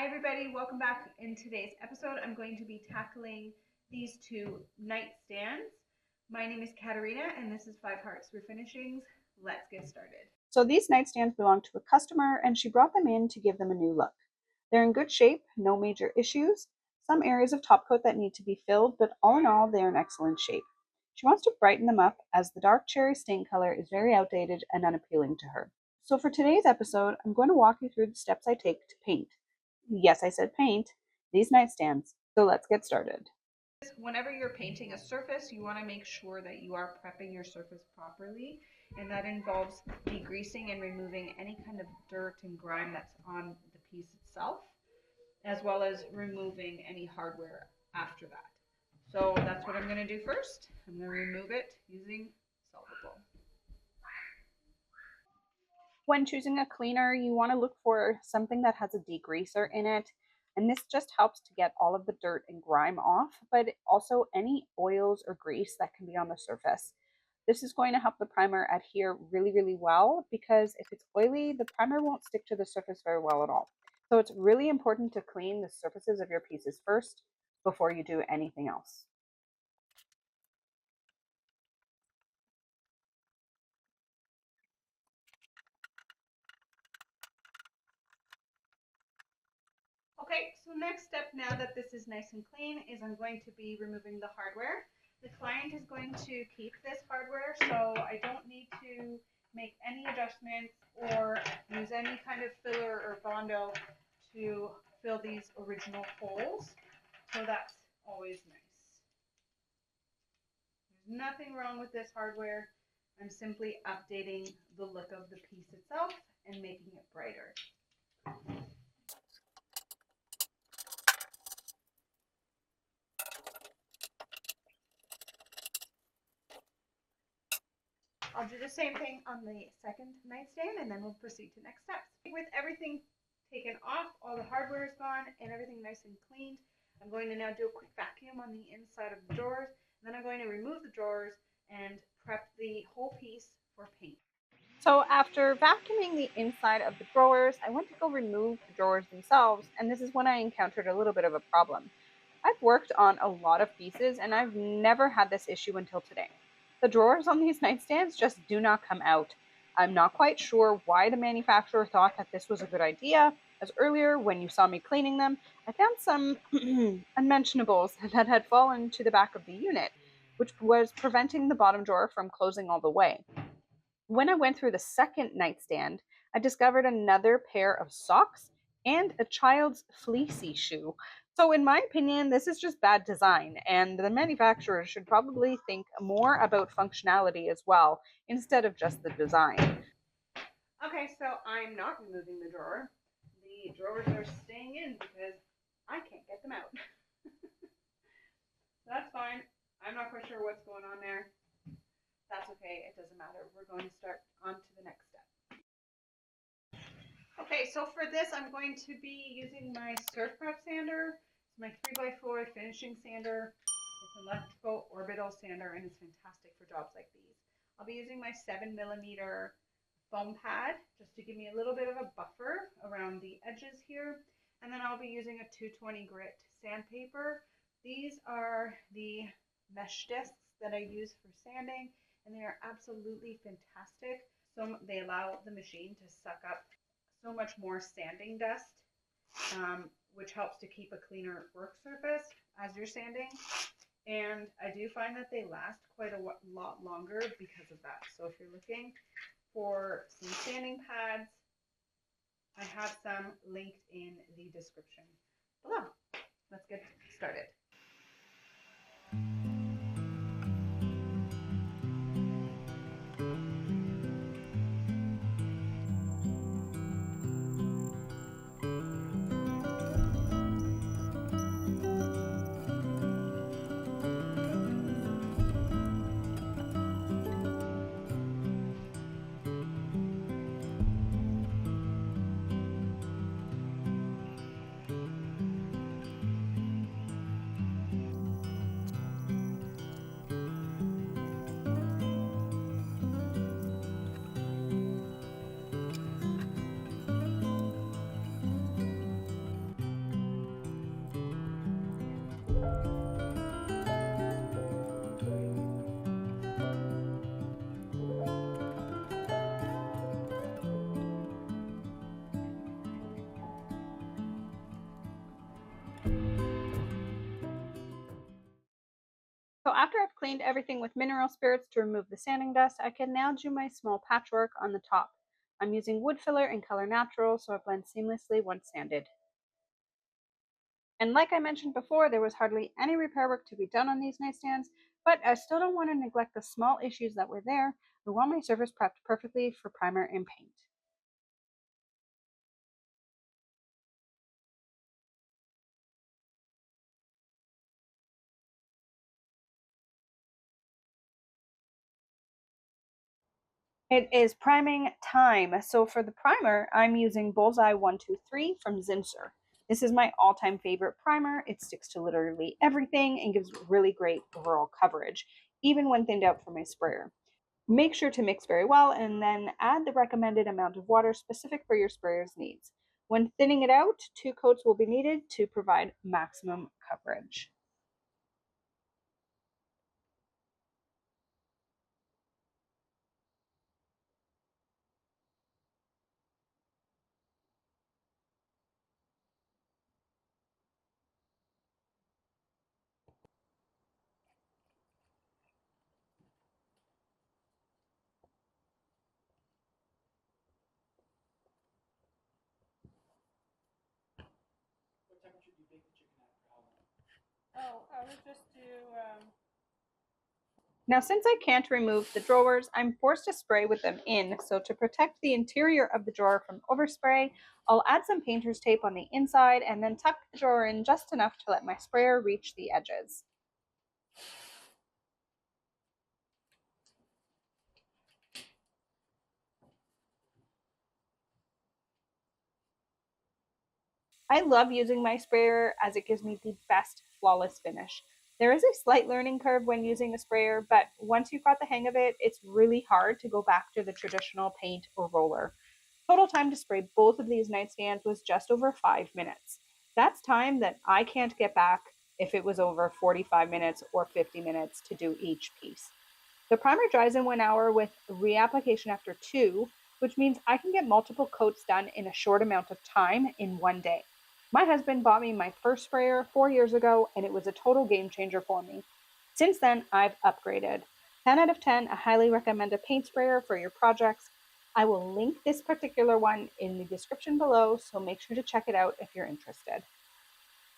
Hi everybody, welcome back. In today's episode, I'm going to be tackling these two nightstands. My name is Katarina and this is Five Hearts Refinishings. Let's get started. So these nightstands belong to a customer and she brought them in to give them a new look. They're in good shape, no major issues, some areas of top coat that need to be filled, but all in all, they're in excellent shape. She wants to brighten them up as the dark cherry stain color is very outdated and unappealing to her. So for today's episode, I'm going to walk you through the steps I take to paint. Yes, I said paint these nightstands. So let's get started. Whenever you're painting a surface, you want to make sure that you are prepping your surface properly, and that involves degreasing and removing any kind of dirt and grime that's on the piece itself, as well as removing any hardware after that. So that's what I'm going to do first. I'm going to remove it using solvable. When choosing a cleaner, you want to look for something that has a degreaser in it. And this just helps to get all of the dirt and grime off, but also any oils or grease that can be on the surface. This is going to help the primer adhere really, really well because if it's oily, the primer won't stick to the surface very well at all. So it's really important to clean the surfaces of your pieces first before you do anything else. Okay, so next step, now that this is nice and clean, is I'm going to be removing the hardware. The client is going to keep this hardware, so I don't need to make any adjustments or use any kind of filler or Bondo to fill these original holes. So that's always nice. There's nothing wrong with this hardware. I'm simply updating the look of the piece itself and making it brighter. I'll do the same thing on the second nightstand and then we'll proceed to next steps. With everything taken off, all the hardware is gone and everything nice and cleaned, I'm going to now do a quick vacuum on the inside of the drawers. And then I'm going to remove the drawers and prep the whole piece for paint. So after vacuuming the inside of the drawers, I went to go remove the drawers themselves, and this is when I encountered a little bit of a problem. I've worked on a lot of pieces and I've never had this issue until today. The drawers on these nightstands just do not come out. I'm not quite sure why the manufacturer thought that this was a good idea, as earlier when you saw me cleaning them, I found some unmentionables that had fallen to the back of the unit, which was preventing the bottom drawer from closing all the way. When I went through the second nightstand, I discovered another pair of socks and a child's fleecy shoe. So, in my opinion, this is just bad design, and the manufacturer should probably think more about functionality as well instead of just the design. Okay, so I'm not removing the drawer. The drawers are staying in because I can't get them out. That's fine. I'm not quite sure what's going on there. That's okay, it doesn't matter. We're going to start on to the next step. Okay, so for this, I'm going to be using my Surf Prep sander. It's my 3x4 finishing sander. It's an electrical orbital sander and it's fantastic for jobs like these. I'll be using my 7mm foam pad just to give me a little bit of a buffer around the edges here. And then I'll be using a 220 grit sandpaper. These are the mesh discs that I use for sanding, and they are absolutely fantastic. So they allow the machine to suck up so much more sanding dust, which helps to keep a cleaner work surface as you're sanding. And I do find that they last quite a lot longer because of that. So if you're looking for some sanding pads, I have some linked in the description below. Let's get started. cleaned everything with mineral spirits to remove the sanding dust, I can now do my small patchwork on the top. I'm using wood filler in color natural so it blends seamlessly once sanded. And like I mentioned before, there was hardly any repair work to be done on these nightstands, but I still don't want to neglect the small issues that were there. I want my surface prepped perfectly for primer and paint. It is priming time. So for the primer, I'm using Bullseye 123 from Zinsser. This is my all-time favorite primer. It sticks to literally everything and gives really great overall coverage, even when thinned out from my sprayer. Make sure to mix very well and then add the recommended amount of water specific for your sprayer's needs. When thinning it out, 2 coats will be needed to provide maximum coverage. What temperature do you bake the chicken at for how long? Oh, I would just do. Now, since I can't remove the drawers, I'm forced to spray with them in. So to protect the interior of the drawer from overspray, I'll add some painter's tape on the inside and then tuck the drawer in just enough to let my sprayer reach the edges. I love using my sprayer as it gives me the best flawless finish. There is a slight learning curve when using a sprayer, but once you've got the hang of it, it's really hard to go back to the traditional paint or roller. Total time to spray both of these nightstands was just over 5 minutes. That's time that I can't get back if it was over 45 minutes or 50 minutes to do each piece. The primer dries in 1 hour with reapplication after 2, which means I can get multiple coats done in a short amount of time in one day. My husband bought me my first sprayer 4 years ago, and it was a total game changer for me. Since then, I've upgraded. 10 out of 10, I highly recommend a paint sprayer for your projects. I will link this particular one in the description below, so make sure to check it out if you're interested.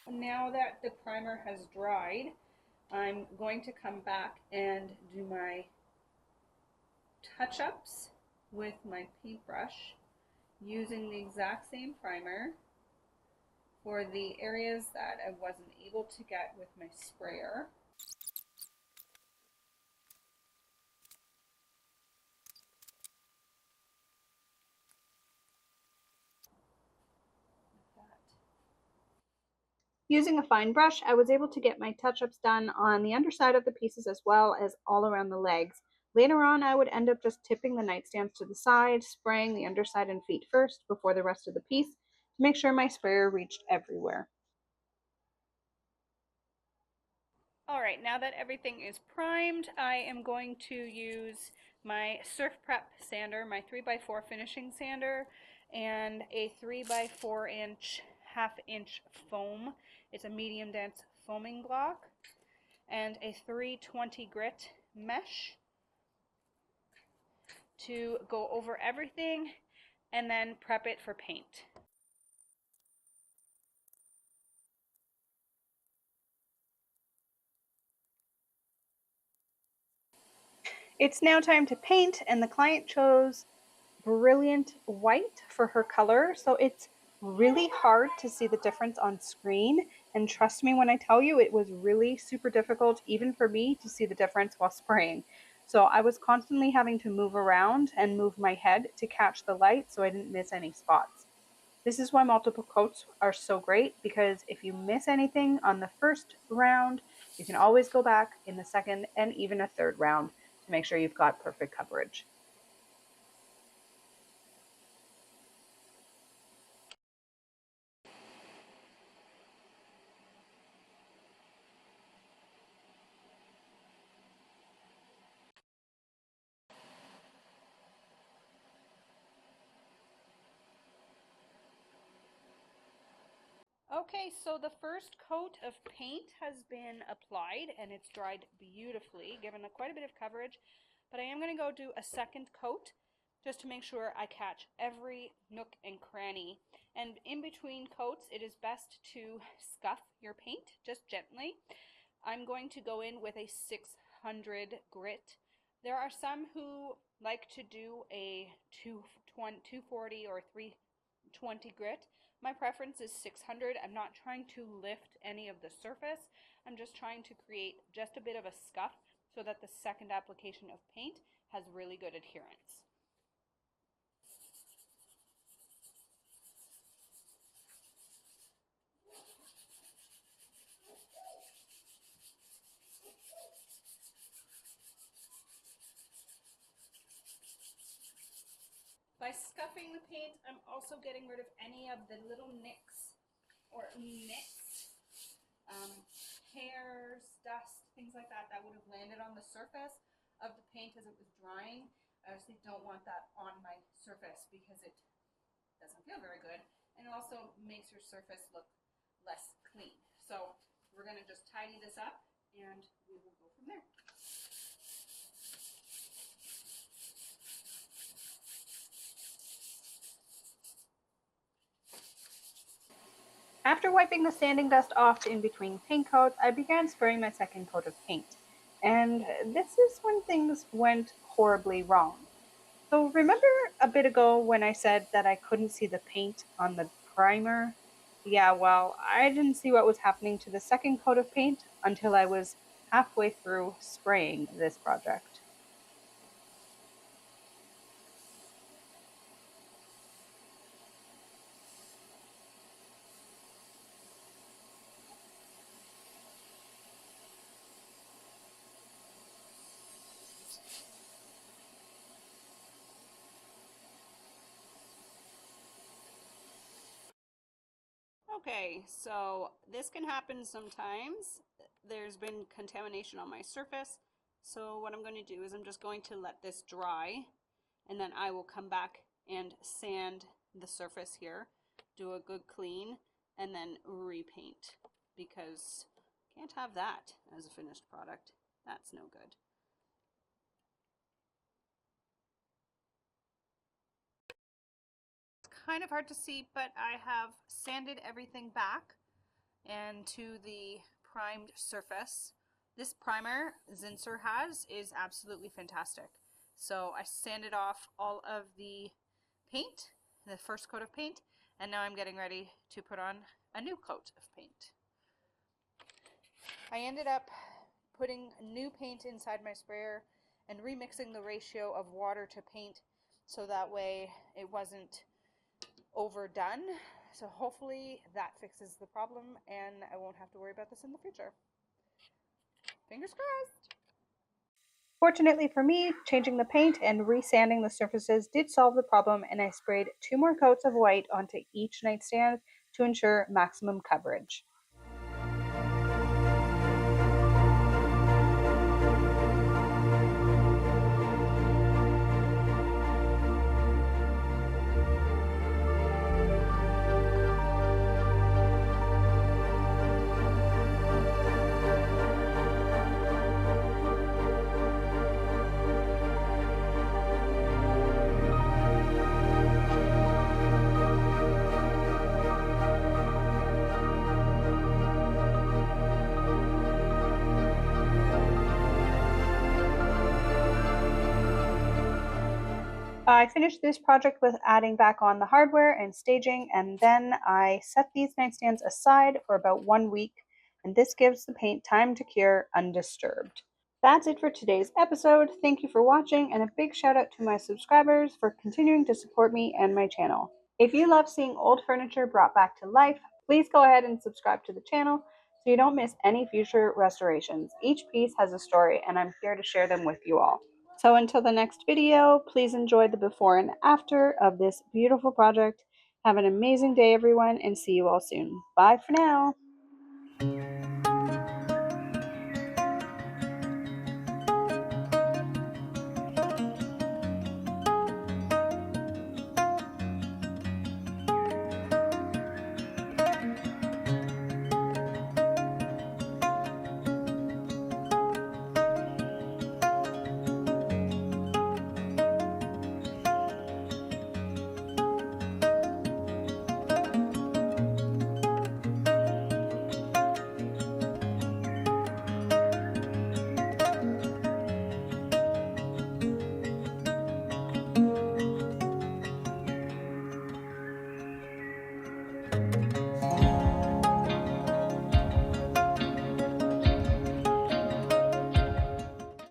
Now that the primer has dried, I'm going to come back and do my touch-ups with my paintbrush using the exact same primer for the areas that I wasn't able to get with my sprayer. Using a fine brush, I was able to get my touch-ups done on the underside of the pieces as well as all around the legs. Later on, I would end up just tipping the nightstands to the side, spraying the underside and feet first before the rest of the piece to make sure my sprayer reached everywhere. All right, now that everything is primed, I am going to use my Surf Prep sander, my 3x4 finishing sander, and a 3x4 inch, half-inch foam. It's a medium dense foaming block, and a 320 grit mesh to go over everything and then prep it for paint. It's now time to paint, and the client chose brilliant white for her color, so it's really hard to see the difference on screen. And trust me when I tell you, it was really super difficult, even for me, to see the difference while spraying. So I was constantly having to move around and move my head to catch the light so I didn't miss any spots. This is why multiple coats are so great, because if you miss anything on the first round, you can always go back in the second and even a third round to make sure you've got perfect coverage. Okay, so the first coat of paint has been applied and it's dried beautifully, given quite a bit of coverage, but I am going to go do a second coat just to make sure I catch every nook and cranny. And in between coats, it is best to scuff your paint just gently. I'm going to go in with a 600 grit. There are some who like to do a 240 or 320 grit. My preference is 600. I'm not trying to lift any of the surface. I'm just trying to create just a bit of a scuff so that the second application of paint has really good adherence. By scuffing the paint, I'm also getting rid of any of the little nicks or nits, hairs, dust, things like that that would have landed on the surface of the paint as it was drying. I obviously don't want that on my surface because it doesn't feel very good, and it also makes your surface look less clean. So we're going to just tidy this up and we will go from there. After wiping the sanding dust off in between paint coats, I began spraying my second coat of paint. And this is when things went horribly wrong. So remember a bit ago when I said that I couldn't see the paint on the primer? Yeah, well, I didn't see what was happening to the second coat of paint until I was halfway through spraying this project. Okay, so this can happen sometimes. There's been contamination on my surface. So what I'm going to do is I'm just going to let this dry, and then I will come back and sand the surface here, do a good clean, and then repaint, because can't have that as a finished product. That's no good. Kind of hard to see, but I have sanded everything back and to the primed surface. This primer Zinsser has is absolutely fantastic. So I sanded off all of the paint, the first coat of paint, and now I'm getting ready to put on a new coat of paint. I ended up putting new paint inside my sprayer and remixing the ratio of water to paint so that way it wasn't overdone. So hopefully that fixes the problem and I won't have to worry about this in the future. Fingers crossed. Fortunately for me, changing the paint and resanding the surfaces did solve the problem, and I sprayed 2 more coats of white onto each nightstand to ensure maximum coverage. I finished this project with adding back on the hardware and staging, and then I set these nightstands aside for about 1 week, and this gives the paint time to cure undisturbed. That's it for today's episode. Thank you for watching, and a big shout out to my subscribers for continuing to support me and my channel. If you love seeing old furniture brought back to life, please go ahead and subscribe to the channel so you don't miss any future restorations. Each piece has a story, and I'm here to share them with you all. So until the next video, please enjoy the before and after of this beautiful project. Have an amazing day, everyone, and see you all soon. Bye for now.